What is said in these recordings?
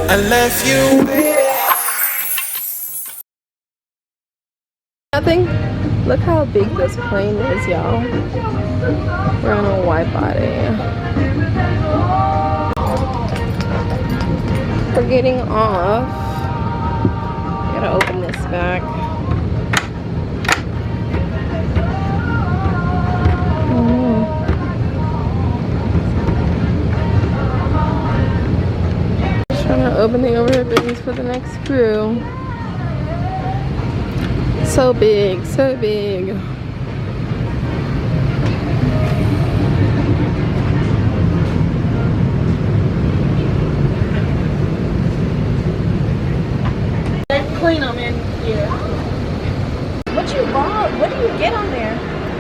I left you. Nothing. Look how big this plane is, y'all. We're on a wide body. We're getting off. Gotta open this back. Trying to open the overhead bins for the next crew. So big, so big. They clean them in here. What you bought? What do you get on there?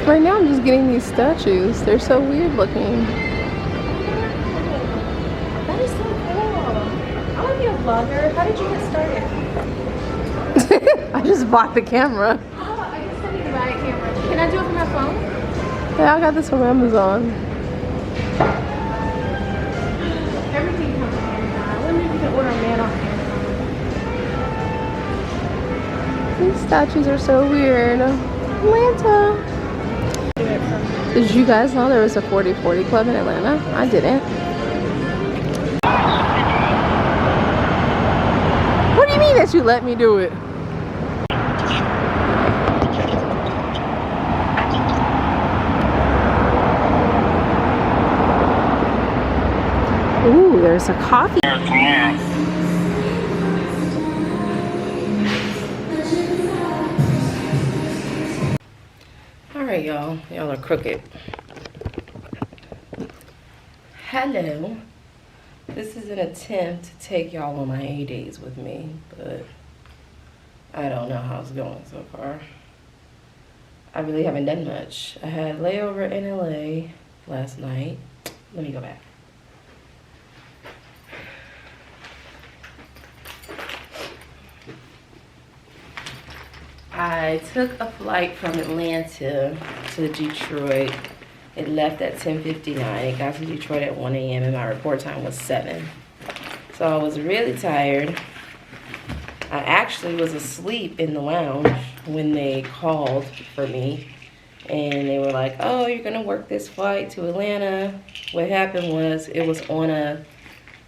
Right now I'm just getting these statues. They're so weird looking. That is so cool. I want to be a vlogger. How did you get started? I just bought the camera. Oh, I guess I need to buy a camera. Can I do it from my phone? Yeah, I got this from Amazon. Everything comes from Amazon. I wonder if you can order a man on Amazon. These statues are so weird. Atlanta. Did you guys know there was a 40/40 club in Atlanta? I didn't. What do you mean that you let me do it? Ooh, there's a coffee. Alright, y'all. Y'all are crooked. Hello. This is an attempt to take y'all on my ADAYS with me, but I don't know how it's going so far. I really haven't done much. I had layover in LA last night. Let me go back. I took a flight from Atlanta to Detroit. It left at 10:59. It got to Detroit at 1 a.m. and my report time was 7. So I was really tired. I actually was asleep in the lounge when they called for me. And they were like, oh, you're going to work this flight to Atlanta. What happened was it was on a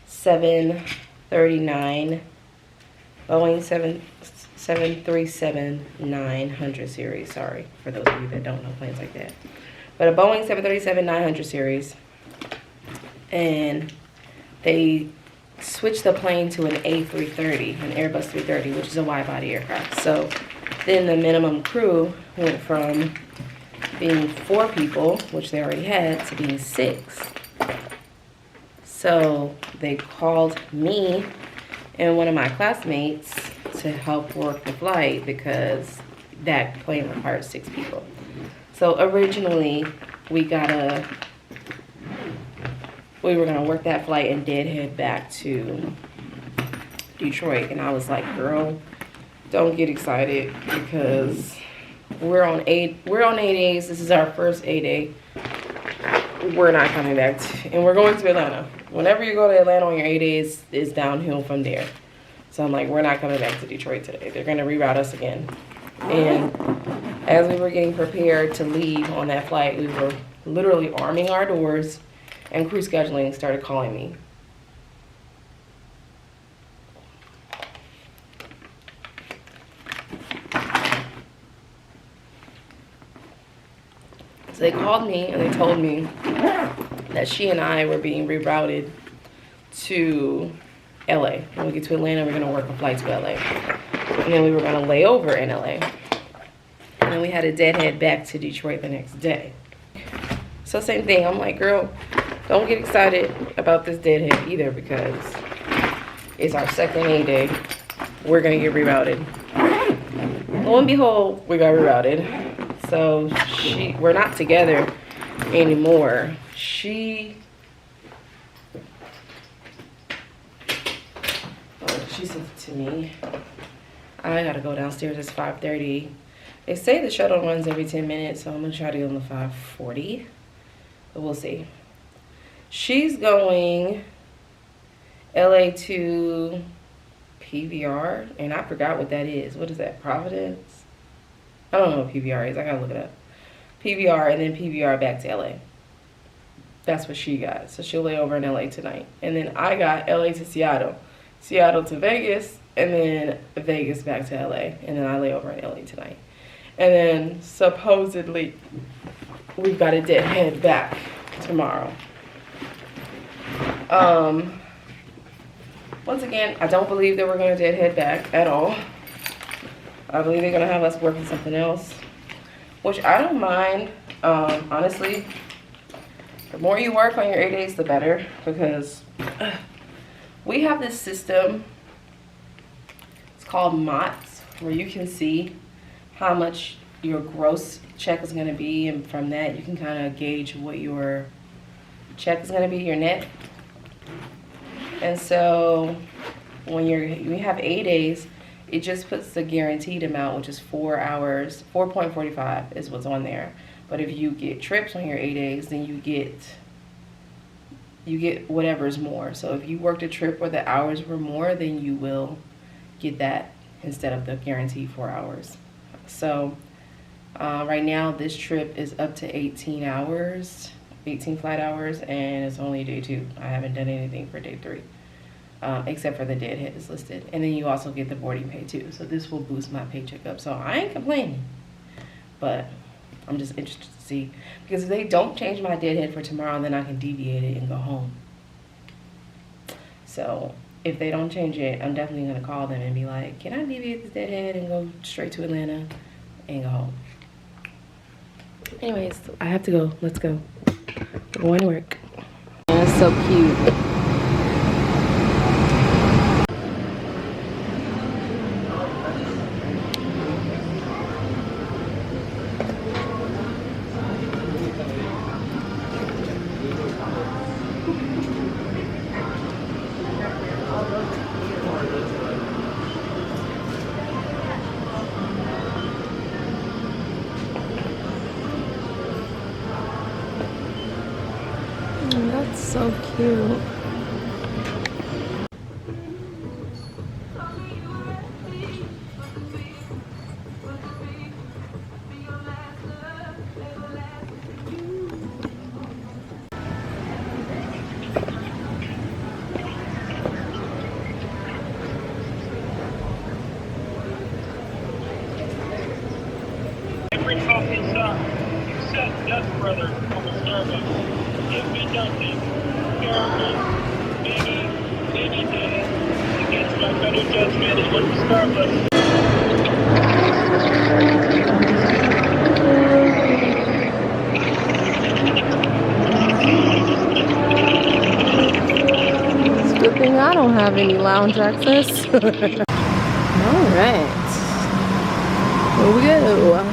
739 Boeing 737-900 series. Sorry for those of you that don't know planes like that. But a Boeing 737-900 series. And they switched the plane to an A330, an Airbus 330, which is a wide-body aircraft. So then the minimum crew went from being 4 people, which they already had, to being 6. So they called me and one of my classmates to help work the flight because that plane required 6 people. So originally we were gonna work that flight and did head back to Detroit, and I was like, girl, don't get excited because we're on ADAYS. This is our first ADAY. We're not coming back and we're going to Atlanta. Whenever you go to Atlanta on your ADAYS, it's downhill from there. So I'm like, we're not coming back to Detroit today. They're gonna reroute us again. And as we were getting prepared to leave on that flight, we were literally arming our doors, and crew scheduling started calling me. So they called me and they told me that she and I were being rerouted to LA. When we get to Atlanta, we're gonna work a flight to LA. And then we were gonna lay over in LA. And then we had a deadhead back to Detroit the next day. So same thing, I'm like, girl, don't get excited about this deadhead either because it's our second ADAY. We're gonna get rerouted. Lo and behold, we got rerouted. So we're not together anymore. She sent it to me. I gotta go downstairs. It's 5:30. They say the shuttle runs every 10 minutes, so I'm gonna try to get on the 5:40. But we'll see. She's going LA to PVR, and I forgot what that is. What is that, Providence? I don't know what PVR is. I gotta look it up. PVR, and then PVR back to LA. That's what she got. So she'll lay over in LA tonight. And then I got LA to Seattle, Seattle to Vegas, and then Vegas back to LA. And then I lay over in LA tonight. And then supposedly we've got a deadhead back tomorrow. Once again, I don't believe that we're going to deadhead back at all. I believe they're going to have us working something else, which I don't mind. Honestly, the more you work on your ADAYS, the better, because we have this system. It's called MOTS, where you can see how much your gross check is going to be, and from that you can kind of gauge what your check is going to be, your net. And so when you have ADAYS, it just puts the guaranteed amount, which is 4 hours, 4.45 is what's on there. But if you get trips on your ADAYS, then you get whatever's more. So if you worked a trip where the hours were more, then you will get that instead of the guaranteed 4 hours. So right now this trip is up to 18 hours, 18 flight hours, and it's only day 2. I haven't done anything for day 3, except for the deadhead is listed. And then you also get the boarding pay too. So this will boost my paycheck up. So I ain't complaining, but I'm just interested to see, because if they don't change my deadhead for tomorrow, then I can deviate it and go home. So if they don't change it, I'm definitely gonna call them and be like, can I deviate this deadhead and go straight to Atlanta and go home? Anyways, I have to go. Let's go. We're going to work. And it's so cute. That's so cute. Every coffee stop, except Dutch Brothers on the Starbucks. Give me nothing. Careful, anything against my better judgment is what the Starbucks. It's a good thing I don't have any lounge access. All right, here we go.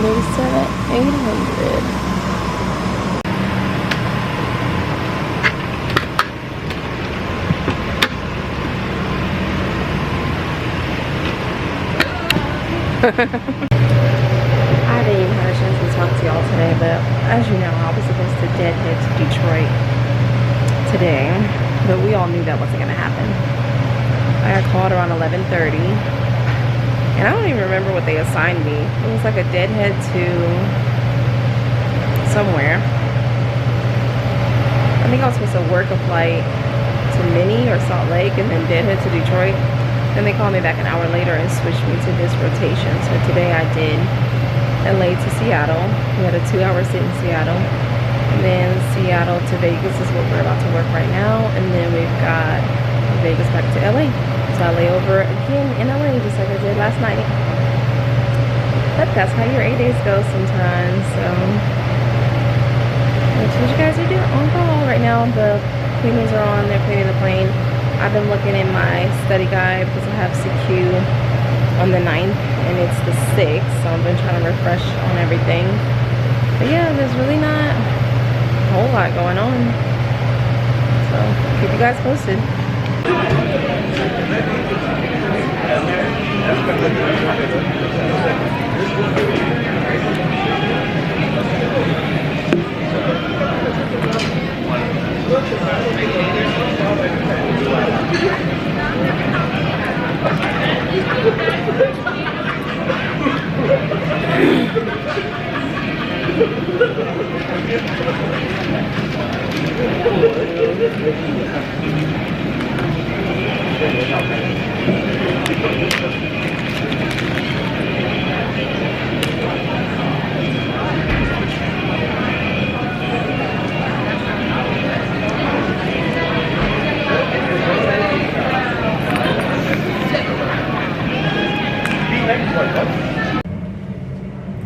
They said at 800. I didn't even have a chance to talk to y'all today, but as you know, I was supposed to deadhead to Detroit today, but we all knew that wasn't gonna happen. I got called around 11:30. And I don't even remember what they assigned me. It was like a deadhead to somewhere. I think I was supposed to work a flight to Minnie or Salt Lake and then deadhead to Detroit. Then they called me back an hour later and switched me to this rotation. So today I did LA to Seattle. We had a 2-hour sit in Seattle. And then Seattle to Vegas is what we're about to work right now. And then we've got Vegas back to LA. So I lay over again in LA just like I did last night. But that's how your ADAYS go sometimes. So that's what you guys are doing on call right now. The cleaners are on, they're cleaning the plane. I've been looking in my study guide because I have CQ on the 9th and it's the 6th. So I've been trying to refresh on everything. But yeah, there's really not a whole lot going on. So keep you guys posted.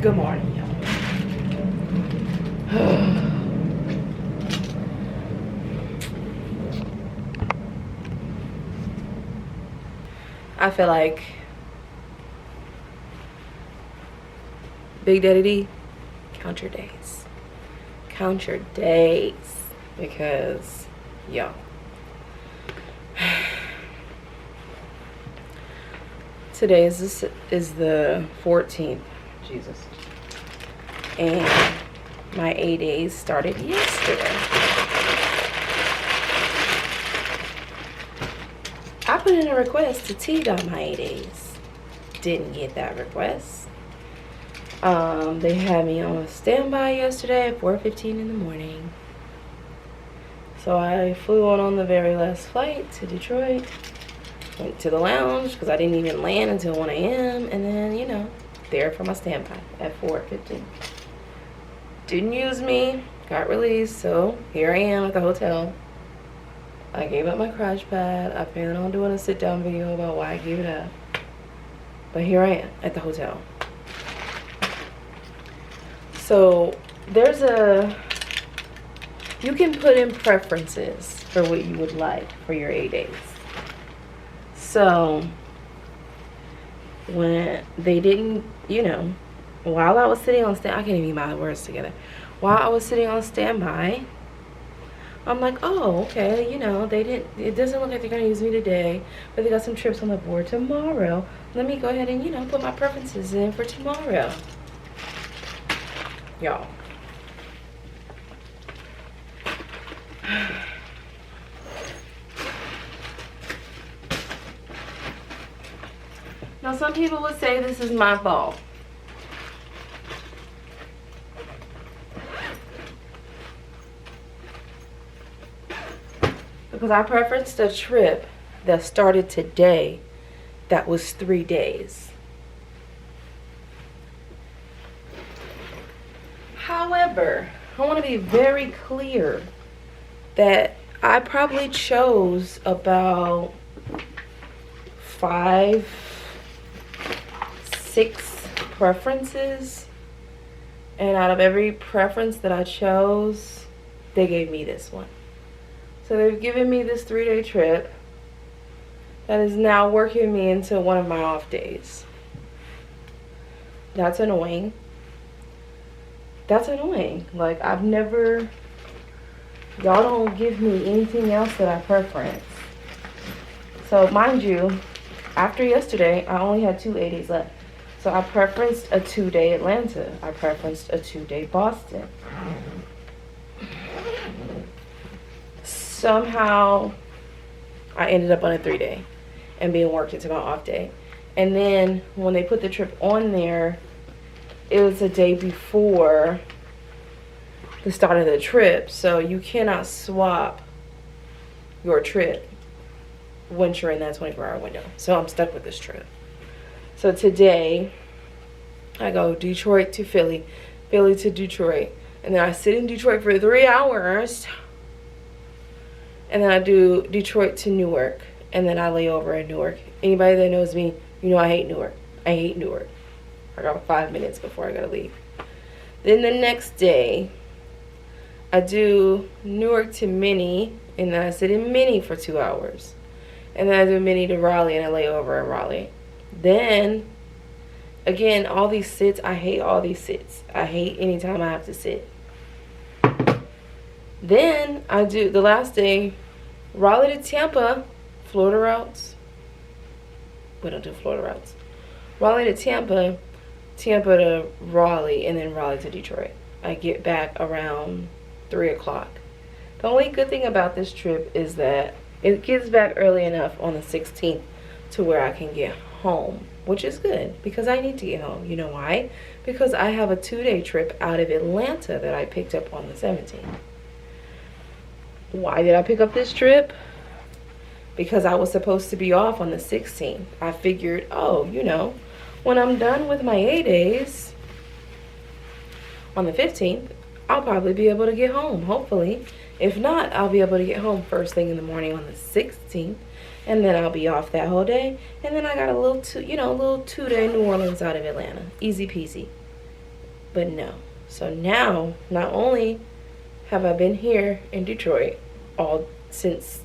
Good morning, y'all. I feel like Big Daddy D, count your days. Count your days. Because, yo. Today is the 14th. Jesus. And my ADAYS started yesterday. I put in a request to T-Dot my ADAYS. Didn't get that request. They had me on standby yesterday at 4:15 in the morning. So I flew on the very last flight to Detroit. Went to the lounge because I didn't even land until 1 a.m. And then, you know, there for my standby at 4:15. Didn't use me. Got released. So here I am at the hotel. I gave up my crash pad. I plan on doing a sit-down video about why I gave it up. But here I am at the hotel. So there's you can put in preferences for what you would like for your ADAYS. So when they didn't, you know, while I was sitting on standby, I can't even get my words together. While I was sitting on standby, I'm like, oh, okay, you know, it doesn't look like they're going to use me today, but they got some trips on the board tomorrow. Let me go ahead and, you know, put my preferences in for tomorrow. Y'all. Now, some people would say this is my fault. Because I preferenced a trip that started today that was 3 days. However, I want to be very clear that I probably chose about 5, 6 preferences, and out of every preference that I chose, they gave me this one. So they've given me this 3-day trip that is now working me into one of my off days. That's annoying. That's annoying. Like, I've never, y'all don't give me anything else that I preference. So mind you, after yesterday, I only had 2 ADAYS left. So I preferenced a 2-day Atlanta. I preferenced a 2-day Boston. Somehow, I ended up on a 3-day and being worked into my off day. And then when they put the trip on there, it was a day before the start of the trip. So you cannot swap your trip once you're in that 24-hour window. So I'm stuck with this trip. So today, I go Detroit to Philly, Philly to Detroit. And then I sit in Detroit for 3 hours. And then I do Detroit to Newark. And then I lay over in Newark. Anybody that knows me, you know I hate Newark. I hate Newark. I got 5 minutes before I gotta leave. Then the next day, I do Newark to Minnie. And then I sit in Minnie for 2 hours. And then I do Minnie to Raleigh, and I lay over in Raleigh. Then, again, all these sits, I hate all these sits. I hate any time I have to sit. Then I do the last day, Raleigh to Tampa, Florida routes. We don't do Florida routes. Raleigh to Tampa, Tampa to Raleigh, and then Raleigh to Detroit. I get back around 3 o'clock. The only good thing about this trip is that it gets back early enough on the 16th to where I can get home, which is good because I need to get home. You know why? Because I have a 2-day trip out of Atlanta that I picked up on the 17th. Why did I pick up this trip? Because I was supposed to be off on the 16th. I figured, oh, you know, when I'm done with my ADAYS on the 15th, I'll probably be able to get home, hopefully. If not, I'll be able to get home first thing in the morning on the 16th and then I'll be off that whole day. And then I got a little two-day New Orleans out of Atlanta. Easy peasy. But no. So now, not only have I been here in Detroit all since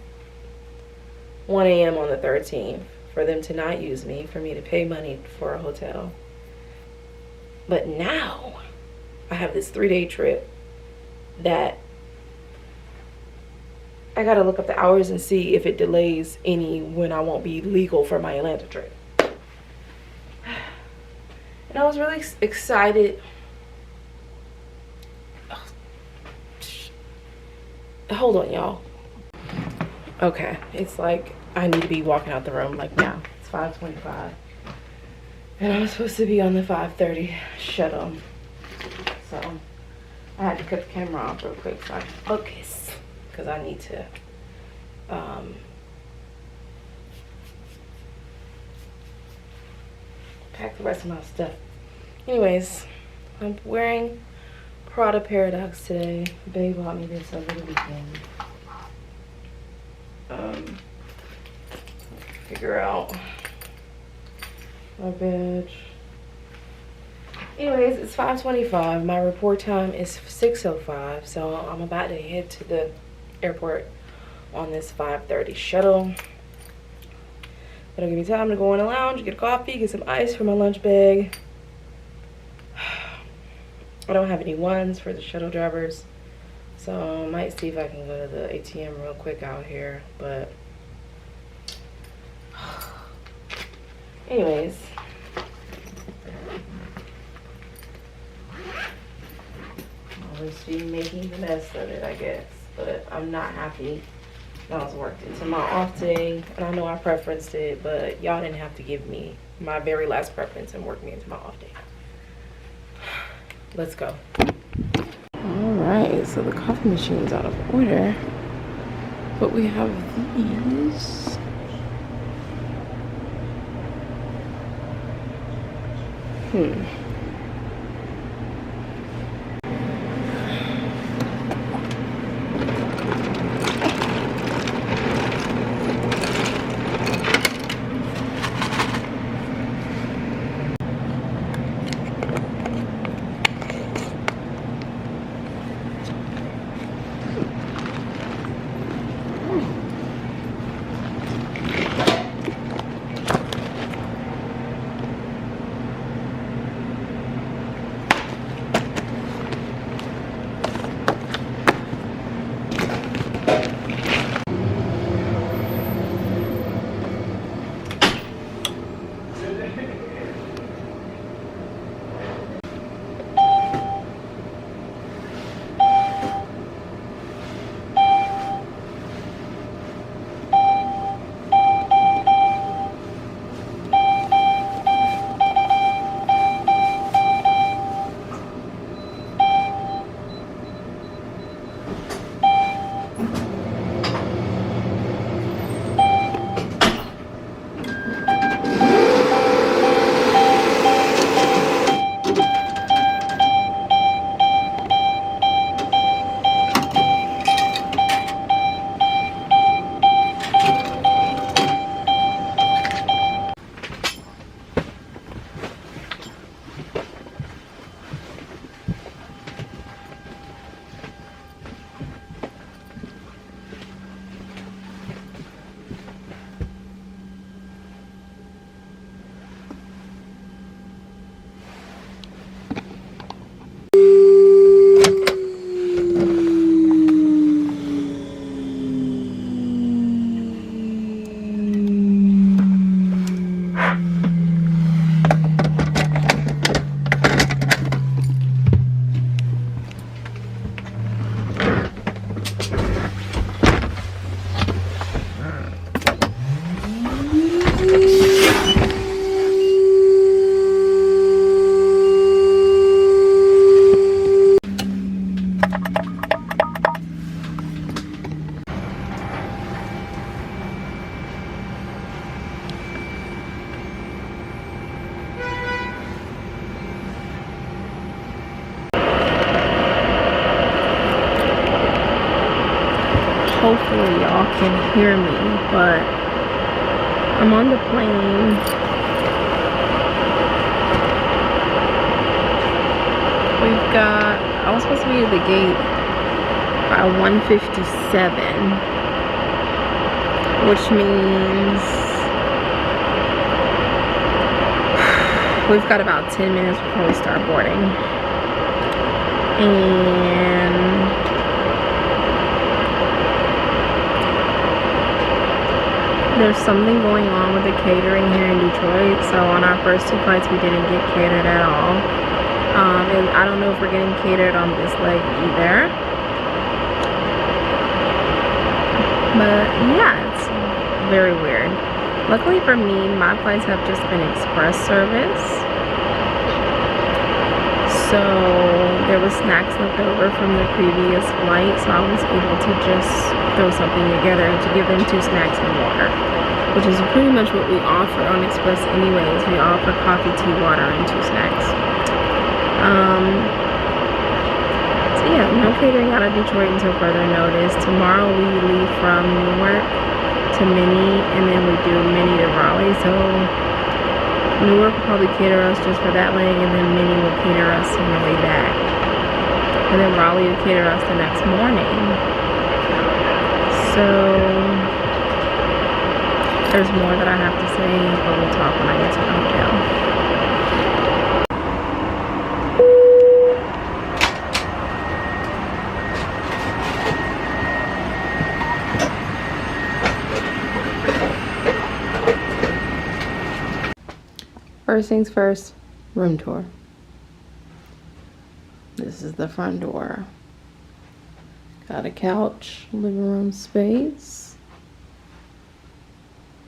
1 a.m. on the 13th for them to not use me, for me to pay money for a hotel, but now I have this 3-day trip that I gotta look up the hours and see if it delays any when I won't be legal for my Atlanta trip. And I was really excited. Hold on, y'all. Okay, it's like I need to be walking out the room like now. It's 5:25. And I'm supposed to be on the 5:30 shuttle. So I had to cut the camera off real quick so I can focus. Because I need to pack the rest of my stuff. Anyways, I'm wearing Prada Paradox today. Babe bought me this over the weekend. Figure out my badge. Anyways, it's 5:25. My report time is 6:05, so I'm about to head to the airport on this 5:30 shuttle. That'll give me time to go in the lounge, get a coffee, get some ice for my lunch bag. I don't have any ones for the shuttle drivers, so I might see if I can go to the ATM real quick out here, but anyways, always be making the best of it, I guess, but I'm not happy. I was worked into my off day, and I know I preferenced it, but y'all didn't have to give me my very last preference and work me into my off day. Let's go. All right, so the coffee machine's out of order, but we have these. Hopefully y'all can hear me, but I'm on the plane. We've got, I was supposed to be at the gate by 1:57, which means we've got about 10 minutes before we start boarding. And there's something going on with the catering here in Detroit. So on our first 2 flights, we didn't get catered at all. And I don't know if we're getting catered on this leg either. But yeah, it's very weird. Luckily for me, my flights have just been express service. So there was snacks left over from the previous flight, so I was able to just throw something together to give them 2 snacks and water, which is pretty much what we offer on Express anyways. We offer coffee, tea, water, and 2 snacks. So yeah, no catering out of Detroit until further notice. Tomorrow we leave from Newark to Minnie, and then we do Minnie to Raleigh. So Newark will probably cater us just for that leg, and then Minnie will cater us on the way back. And then Raleigh will cater us the next morning. So there's more that I have to say, but we'll talk when I get to the hotel. First things first, room tour. This is the front door. Got a couch, living room space,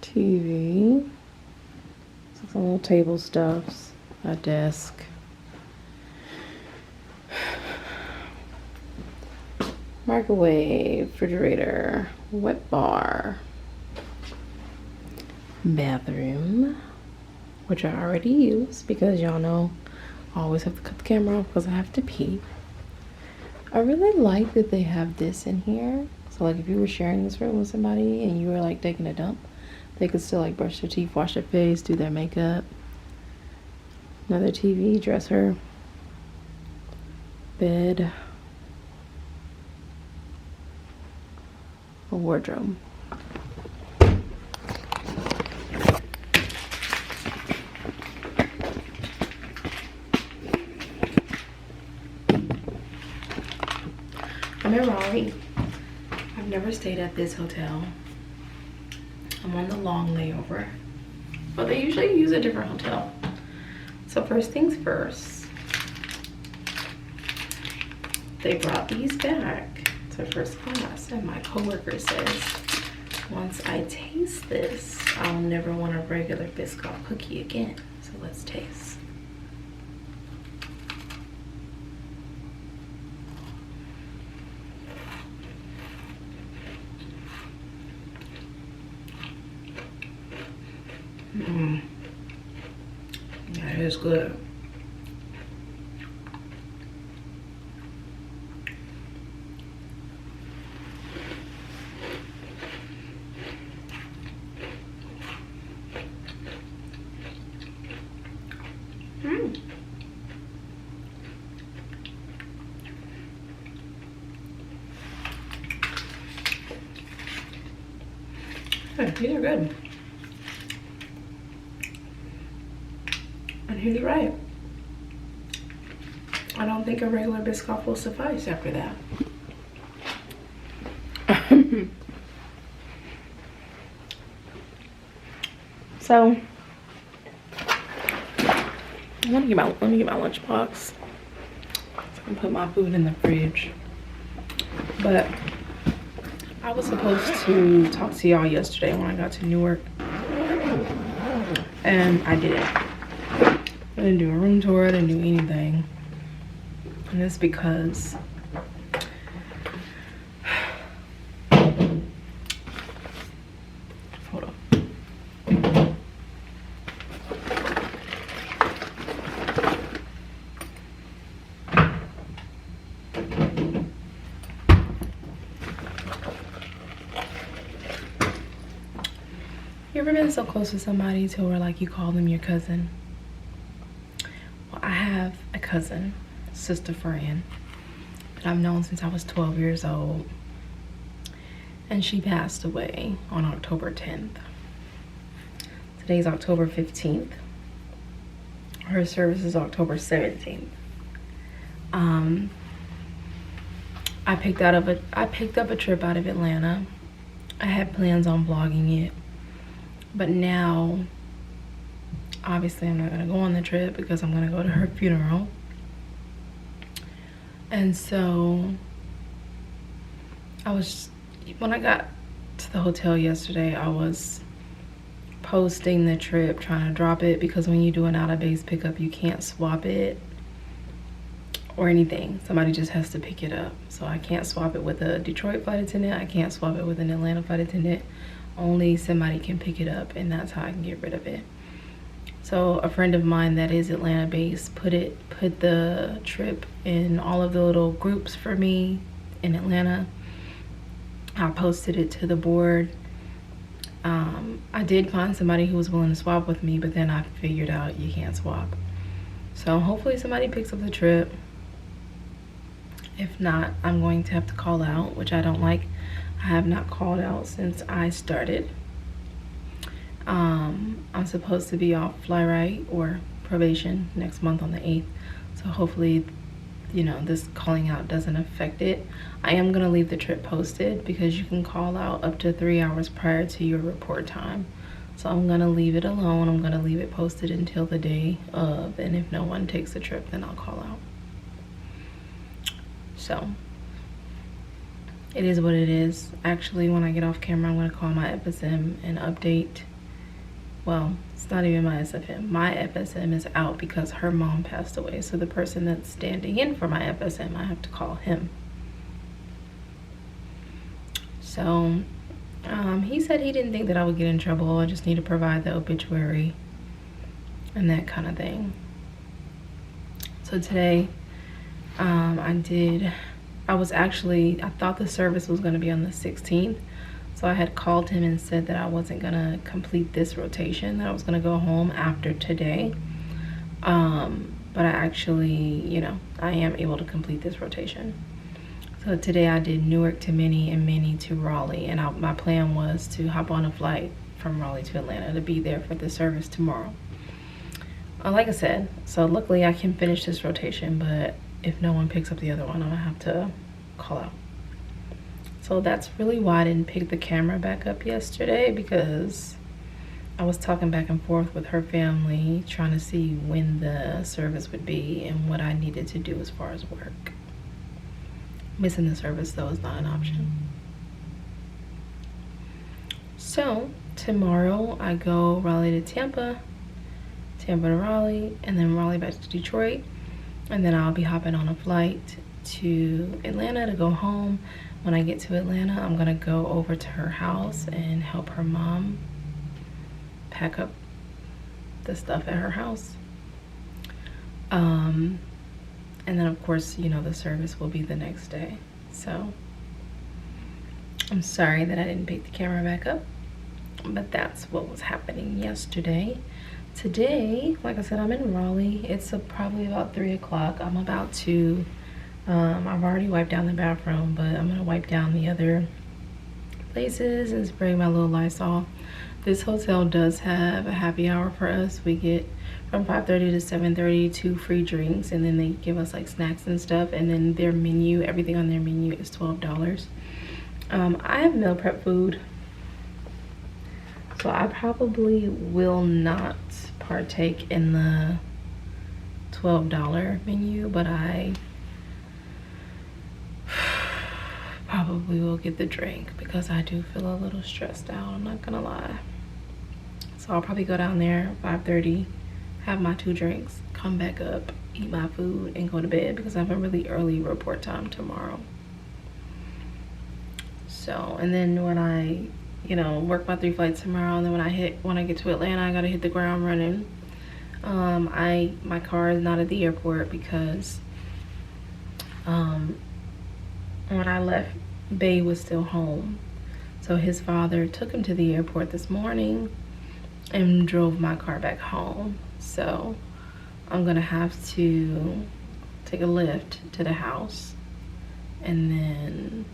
TV, some little table stuffs, a desk, microwave, refrigerator, wet bar, bathroom, which I already use because y'all know I always have to cut the camera off because I have to pee. I really like that they have this in here. So like if you were sharing this room with somebody and you were like taking a dump, they could still like brush their teeth, wash their face, do their makeup. Another TV, dresser, bed, a wardrobe. I'm in Raleigh. I've never stayed at this hotel. I'm on the long layover, but they usually use a different hotel. So first things first, they brought these back. So first of all, I said, my coworker says, once I taste this, I'll never want a regular Biscoff cookie again. So let's taste. That is good. Yeah, these are good. And he's right. I don't think a regular Biscoff will suffice after that. So let me get my lunchbox so I can put my food in the fridge. But I was supposed to talk to y'all yesterday when I got to Newark, and I didn't. I didn't do a room tour, I didn't do anything. And it's because hold on. you ever been so close to somebody to where like you call them your cousin? Well, I have a cousin, sister friend, that I've known since I was 12 years old. And she passed away on October 10th. Today's October 15th. Her service is October 17th. I picked up a trip out of Atlanta. I had plans on vlogging it, but now obviously I'm not gonna go on the trip because I'm gonna go to her funeral. And so when I got to the hotel yesterday, I was posting the trip, trying to drop it, because when you do an out-of-base pickup, you can't swap it or anything. Somebody just has to pick it up. So I can't swap it with a Detroit flight attendant. I can't swap it with an Atlanta flight attendant. Only somebody can pick it up, and that's how I can get rid of it. So a friend of mine that is Atlanta based put the trip in all of the little groups for me in Atlanta. I posted it to the board. I did find somebody who was willing to swap with me, but then I figured out you can't swap. So hopefully somebody picks up the trip. If not, I'm going to have to call out, which I don't like. I have not called out since I started. I'm supposed to be off fly right or probation next month on the 8th. So hopefully, you know, this calling out doesn't affect it. I am gonna leave the trip posted because you can call out up to 3 hours prior to your report time. So I'm gonna leave it alone. I'm gonna leave it posted until the day of, and if no one takes the trip, then I'll call out. So it is what it is. Actually, when I get off camera, I'm gonna call my FSM and update. Well, it's not even my SFM. My FSM is out because her mom passed away. So the person that's standing in for my FSM, I have to call him. So he said he didn't think that I would get in trouble. I just need to provide the obituary and that kind of thing. So today, I thought the service was going to be on the 16th. So I had called him and said that I wasn't going to complete this rotation, that I was going to go home after today. But I actually, you know, I am able to complete this rotation. So today I did Newark to Minnie and Minnie to Raleigh. And my plan was to hop on a flight from Raleigh to Atlanta to be there for the service tomorrow. Like I said, so luckily I can finish this rotation, but if no one picks up the other one, I'm gonna have to call out. So that's really why I didn't pick the camera back up yesterday, because I was talking back and forth with her family, trying to see when the service would be and what I needed to do as far as work. Missing the service though is not an option. So tomorrow I go Raleigh to Tampa, Tampa to Raleigh, and then Raleigh back to Detroit. And then I'll be hopping on a flight to Atlanta to go home. When I get to Atlanta, I'm gonna go over to her house and help her mom pack up the stuff at her house. And then of course, you know, the service will be the next day. So I'm sorry that I didn't pick the camera back up, but that's what was happening yesterday. Today, like I said, I'm in Raleigh. It's probably about 3 o'clock. I'm about to, I've already wiped down the bathroom, but I'm gonna wipe down the other places and spray my little Lysol. This hotel does have a happy hour for us. We get from 5:30 to 7:30 2 free drinks, and then they give us like snacks and stuff, and then their menu, everything on their menu is $12. I have meal prep food, so I probably will not partake in the $12 menu, but I probably will get the drink because I do feel a little stressed out, I'm not gonna lie. So I'll probably go down there 5:30, have my 2 drinks, come back up, eat my food, and go to bed because I have a really early report time tomorrow. So, and then when I, you know, work my 3 flights tomorrow, and then when I get to Atlanta, I gotta hit the ground running. My car is not at the airport because when I left, Bay was still home. So his father took him to the airport this morning, and drove my car back home. So I'm gonna have to take a lift to the house and then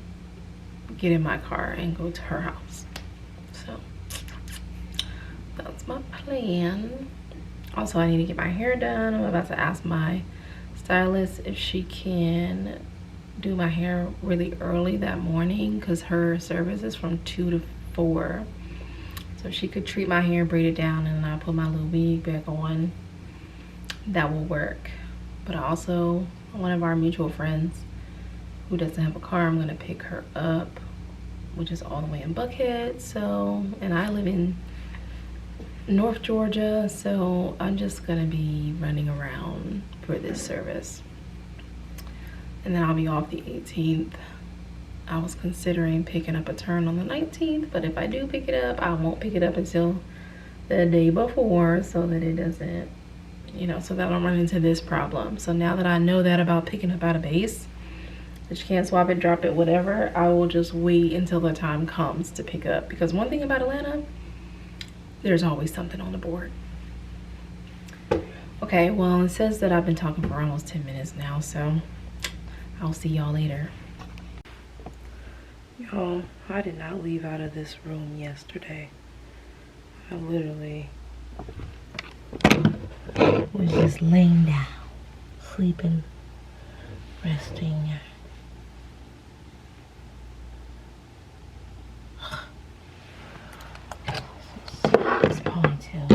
get in my car and go to her house. So that's my plan. Also, I need to get my hair done. I'm about to ask my stylist if she can do my hair really early that morning, because her service is from 2 to 4. So if she could treat my hair, braid it down, and then I put my little wig back on, that will work. But also, one of our mutual friends who doesn't have a car, I'm gonna pick her up, which is all the way in Buckhead. So, and I live in North Georgia, so I'm just gonna be running around for this service. And then I'll be off the 18th. I was considering picking up a turn on the 19th, but if I do pick it up, I won't pick it up until the day before, so that it doesn't, you know, so that I don't run into this problem. So now that I know that about picking up ADAYS, that you can't swap it, drop it, whatever, I will just wait until the time comes to pick up. Because one thing about Atlanta, there's always something on the board. Okay, well, it says that I've been talking for almost 10 minutes now, so I'll see y'all later. Y'all, I did not leave out of this room yesterday. I literally was just laying down, sleeping, resting. This ponytail.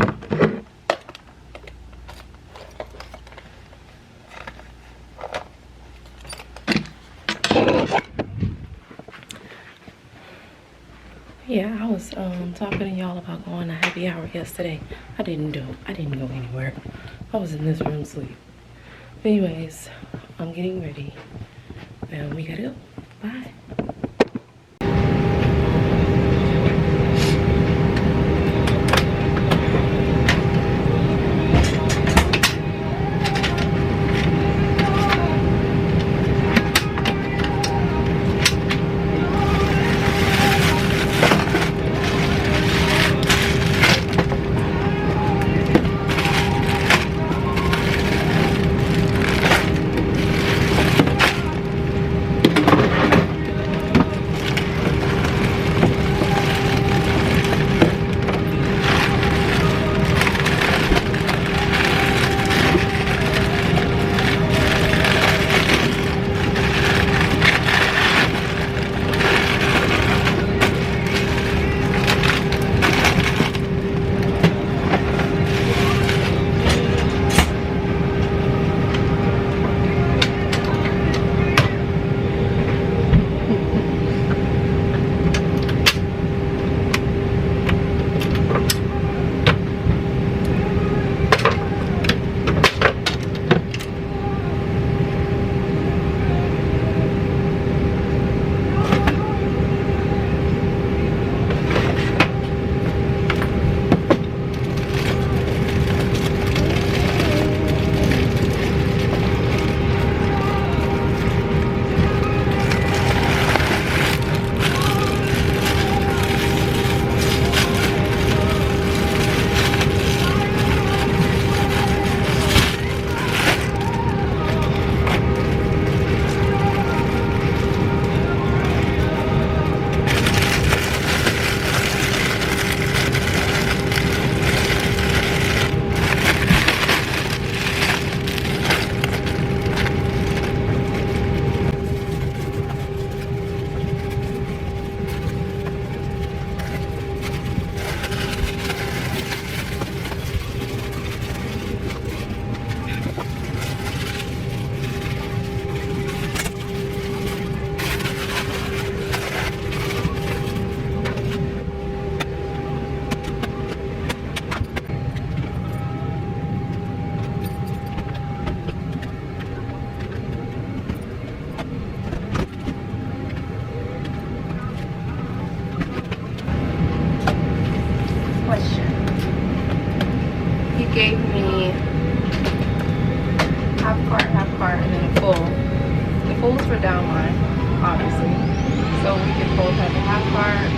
Yeah, I was talking to y'all about going to happy hour yesterday. I didn't go anywhere. I was in this room sleep. Anyways, I'm getting ready and we gotta go. Bye. gave me half cart, and then a full. The full is for downline, obviously. So we could both have a half cart,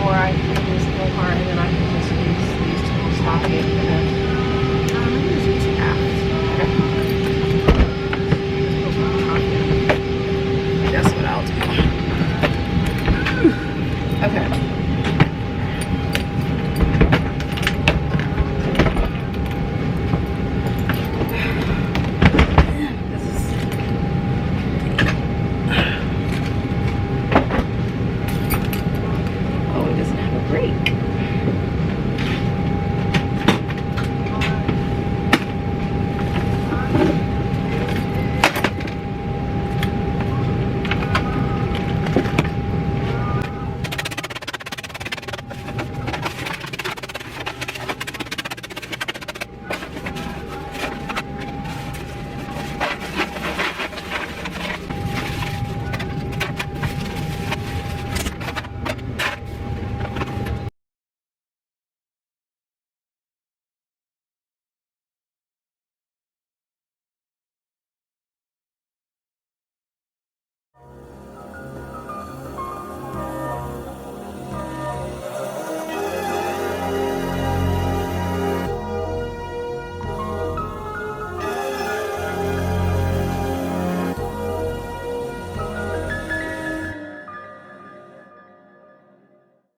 or I can use full cart, and then I can just use these coffee. I'm just using apples. Okay.